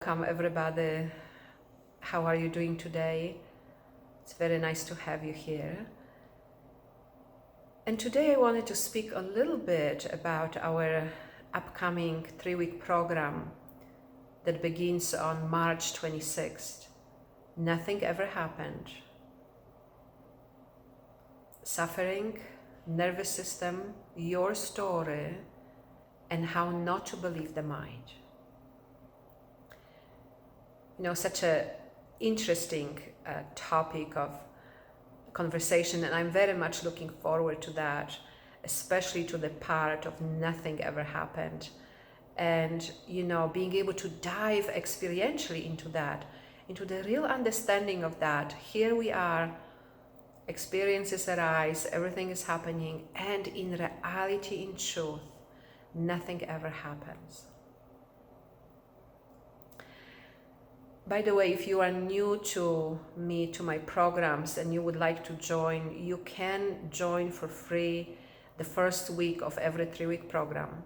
Welcome everybody. How are you doing today? It's very nice to have you here. And today I wanted to speak a little bit about our upcoming 3-week program that begins on March 26th. Nothing ever happened. Suffering, nervous system, your story, and how not to believe the mind. Such a interesting topic of conversation, and I'm very much looking forward to that, especially to the part of nothing ever happened, and being able to dive experientially into that, into the real understanding of that. Here we are, experiences arise, everything is happening, and in reality, in truth, nothing ever happens. By the way, if you are new to me, to my programs, and you would like to join, you can join for free the first week of every 3-week program.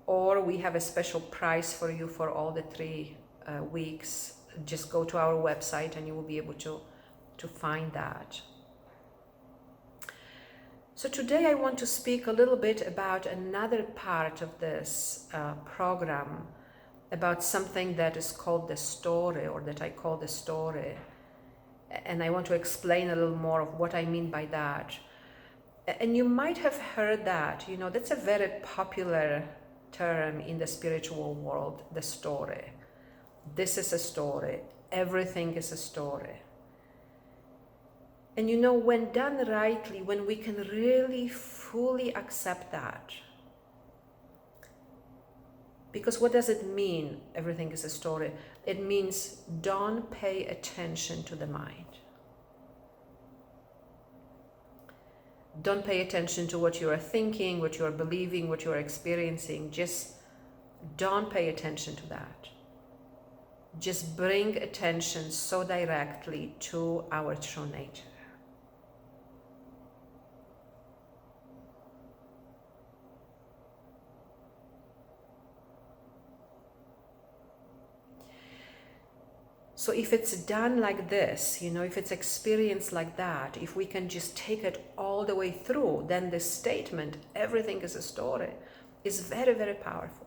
Or we have a special price for you for all the 3 weeks. Just go to our website and you will be able to find that. So today I want to speak a little bit about another part of this program, about something that is called the story, or that I call the story. And I want to explain a little more of what I mean by that. And you might have heard that, that's a very popular term in the spiritual world, the story. This is a story. Everything is a story. And when done rightly, when we can really fully accept that, because what does it mean, everything is a story? It means don't pay attention to the mind. Don't pay attention to what you are thinking, what you are believing, what you are experiencing. Just don't pay attention to that. Just bring attention so directly to our true nature. So if it's done like this, if it's experienced like that, if we can just take it all the way through, then the statement, everything is a story, is very, very powerful.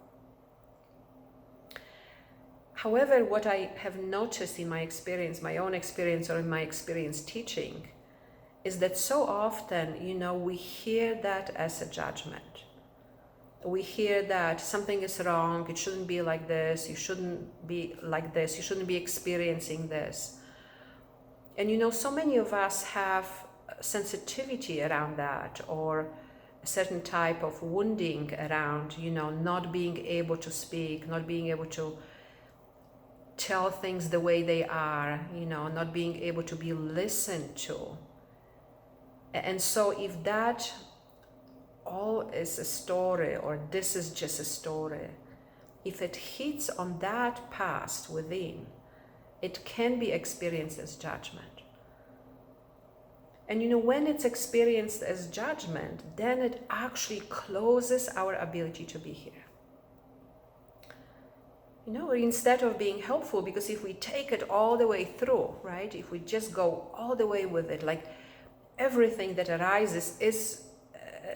However, what I have noticed in my experience, my own experience, or in my experience teaching, is that so often, we hear that as a judgment. We hear that something is wrong, it shouldn't be like this, you shouldn't be like this, you shouldn't be experiencing this. And so many of us have sensitivity around that, or a certain type of wounding around, not being able to speak, not being able to tell things the way they are, not being able to be listened to. And so if that all is a story, or this is just a story, if it hits on that past within, it can be experienced as judgment. And when it's experienced as judgment, then it actually closes our ability to be here. Instead of being helpful, because if we take it all the way through, right, if we just go all the way with it, like everything that arises is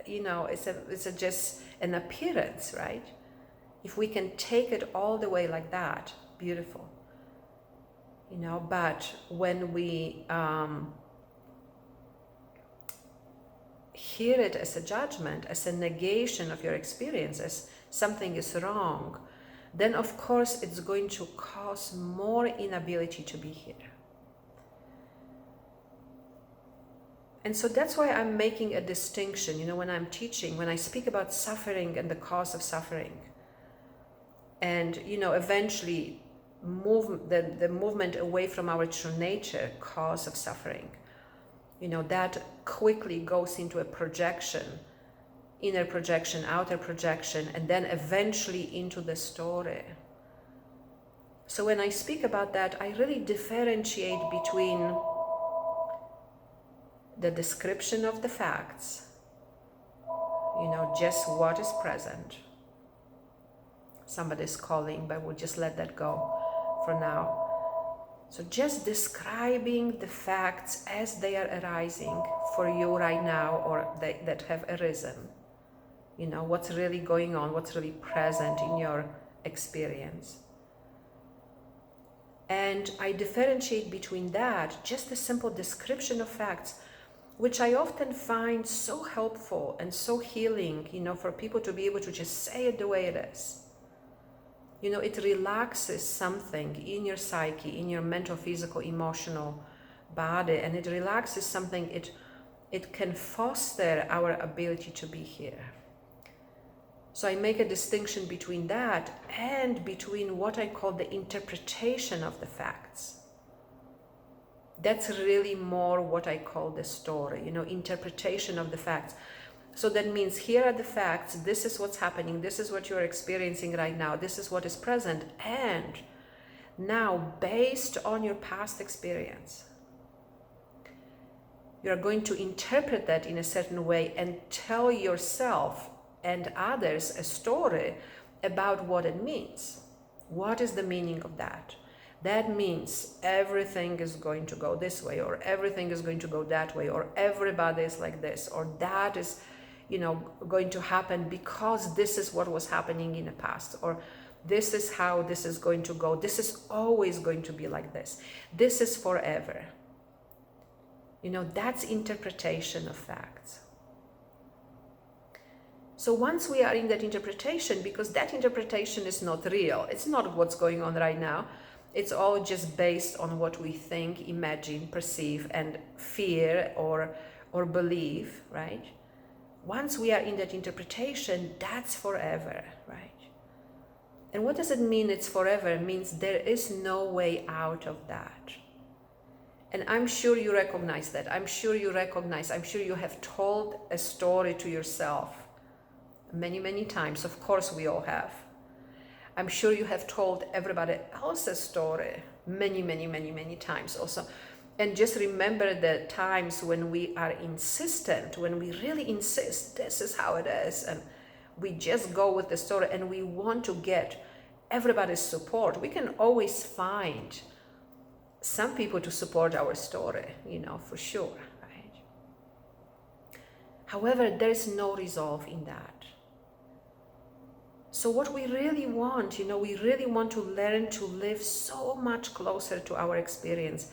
it's just an appearance, right? If we can take it all the way like that, beautiful. But when we hear it as a judgment, as a negation of your experience, as something is wrong, then of course it's going to cause more inability to be here. And so that's why I'm making a distinction, when I'm teaching, when I speak about suffering and the cause of suffering, and, eventually the movement away from our true nature, cause of suffering, that quickly goes into a projection, inner projection, outer projection, and then eventually into the story. So when I speak about that, I really differentiate between the description of the facts, just what is present. Somebody's calling, but we'll just let that go for now. So just describing the facts as they are arising for you right now, or that have arisen. You know, what's really going on, what's really present in your experience. And I differentiate between that, just a simple description of facts, which I often find so helpful and so healing, you know, for people to be able to just say it the way it is. You know, it relaxes something in your psyche, in your mental, physical, emotional body, and it relaxes something, it can foster our ability to be here. So I make a distinction between that and between what I call the interpretation of the facts. That's really more what I call the story, you know, interpretation of the facts. So that means here are the facts, this is what's happening, this is what you're experiencing right now, this is what is present, and now based on your past experience, you're going to interpret that in a certain way and tell yourself and others a story about what it means. What is the meaning of that? That means everything is going to go this way, or everything is going to go that way, or everybody is like this, or that is, you know, going to happen because this is what was happening in the past, or this is how this is going to go. This is always going to be like this. This is forever. You know, that's interpretation of facts. So once we are in that interpretation, because that interpretation is not real, it's not what's going on right now, it's all just based on what we think, imagine, perceive, and fear or believe, right? Once we are in that interpretation, that's forever, right? And what does it mean it's forever? It means there is no way out of that. And I'm sure you recognize that. I'm sure you have told a story to yourself many, many times. Of course, we all have. I'm sure you have told everybody else's story many, many, many, many times also. And just remember the times when we are insistent, when we really insist, this is how it is, and we just go with the story and we want to get everybody's support. We can always find some people to support our story, you know, for sure, right? However, there is no resolve in that. So what we really want, you know, we really want to learn to live so much closer to our experience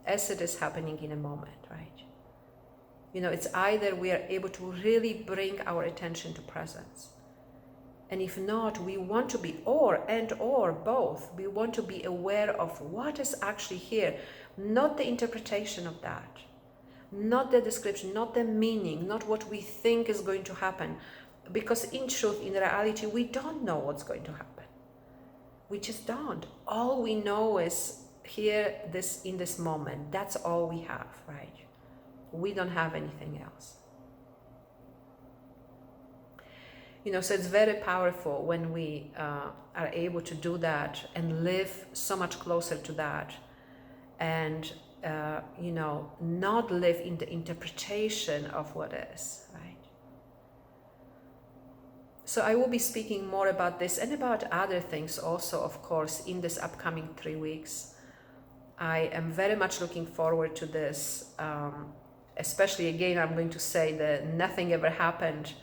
as it is happening in a moment, right? You know, it's either we are able to really bring our attention to presence. And if not, we want to be or both. We want to be aware of what is actually here, not the interpretation of that, not the description, not the meaning, not what we think is going to happen. Because in truth, in reality, we don't know what's going to happen. We just don't. All we know is here, in this moment. That's all we have, right? We don't have anything else. You know, so it's very powerful when we are able to do that and live so much closer to that, and you know, not live in the interpretation of what is, right? So I will be speaking more about this and about other things also, of course, in this upcoming 3 weeks. I am very much looking forward to this, especially, again, I'm going to say that nothing ever happened,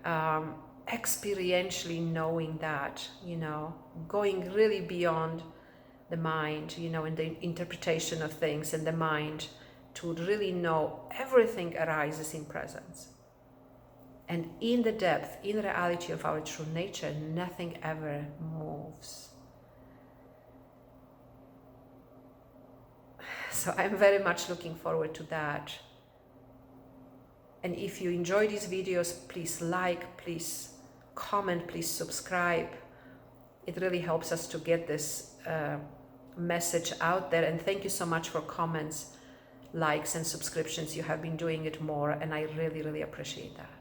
experientially knowing that, you know, going really beyond the mind, you know, and the interpretation of things and the mind, to really know everything arises in presence. And in the depth, in reality of our true nature, nothing ever moves. So I'm very much looking forward to that. And if you enjoy these videos, please like, please comment, please subscribe. It really helps us to get this message out there. And thank you so much for comments, likes, and subscriptions. You have been doing it more, and I really, really appreciate that.